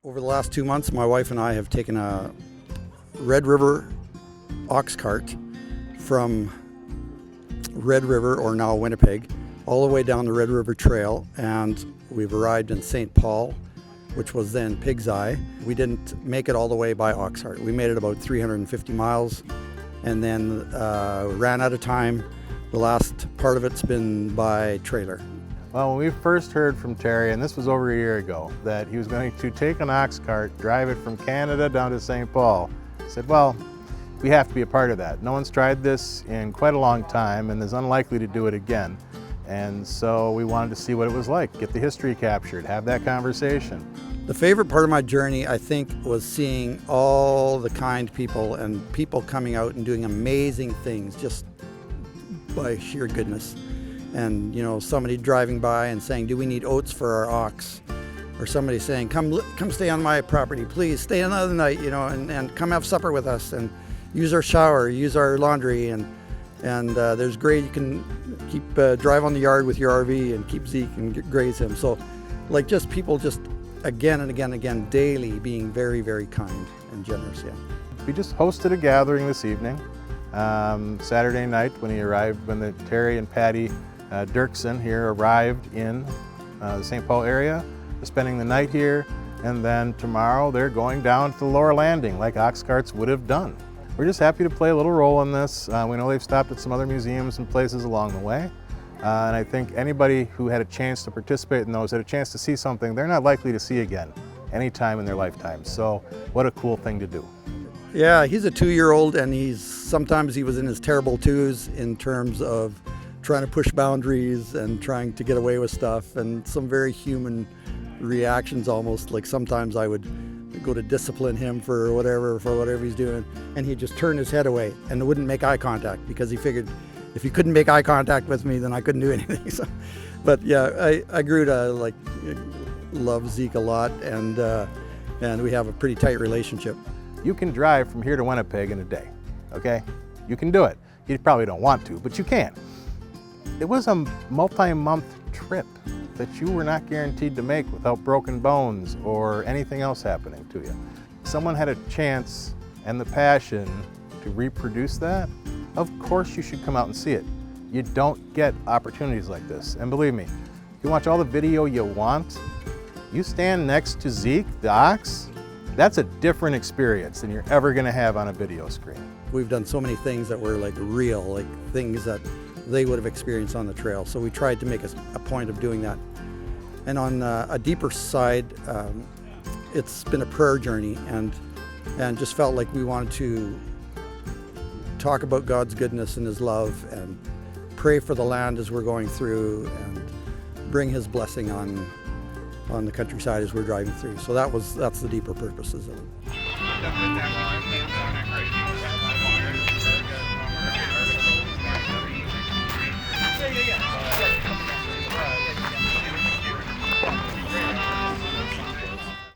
Over the last 2 months, my wife and I have taken a Red River Oxcart from Red River, or now Winnipeg, all the way down the Red River Trail, and we've arrived in St. Paul, which was then Pig's Eye. We didn't make it all the way by Oxcart. We made it about 350 miles and then ran out of time. The last part of it's been by trailer. Well, when we first heard from Terry, and this was over a year ago, that he was going to take an ox cart, drive it from Canada down to St. Paul, I said, well, we have to be a part of that. No one's tried this in quite a long time and is unlikely to do it again. And so we wanted to see what it was like, get the history captured, have that conversation. The favorite part of my journey, I think, was seeing all the kind people and people coming out and doing amazing things just by sheer goodness. And, you know, somebody driving by and saying, do we need oats for our ox? Or somebody saying, come stay on my property, please stay another night, you know, and come have supper with us and use our shower, use our laundry. And there's great, you can keep drive on the yard with your RV and keep Zeke and graze him. So like just people just again and again and again daily being very, very kind and generous, yeah. We just hosted a gathering this evening, Saturday night when Terry and Patty Doerksen here arrived in the St. Paul area. They're spending the night here, and then tomorrow they're going down to the lower landing like Oxcarts would have done. We're just happy to play a little role in this. We know they've stopped at some other museums and places along the way. And I think anybody who had a chance to participate in those, had a chance to see something they're not likely to see again anytime in their lifetime. So what a cool thing to do. Yeah, he's a 2-year-old, and sometimes he was in his terrible twos in terms of trying to push boundaries and trying to get away with stuff, and some very human reactions almost. Like sometimes I would go to discipline him for whatever he's doing, and he'd just turn his head away and wouldn't make eye contact because he figured if he couldn't make eye contact with me, then I couldn't do anything. So, but yeah, I grew to like love Zeke a lot, and we have a pretty tight relationship. You can drive from here to Winnipeg in a day, okay? You can do it. You probably don't want to, but you can. It was a multi-month trip that you were not guaranteed to make without broken bones or anything else happening to you. Someone had a chance and the passion to reproduce that. Of course you should come out and see it. You don't get opportunities like this. And believe me, you watch all the video you want, you stand next to Zeke, the ox, that's a different experience than you're ever gonna have on a video screen. We've done so many things that were like real, like things that they would have experienced on the trail. So we tried to make a point of doing that. And on a deeper side, it's been a prayer journey, and just felt like we wanted to talk about God's goodness and His love and pray for the land as we're going through and bring His blessing on the countryside as we're driving through. So that's the deeper purposes of it.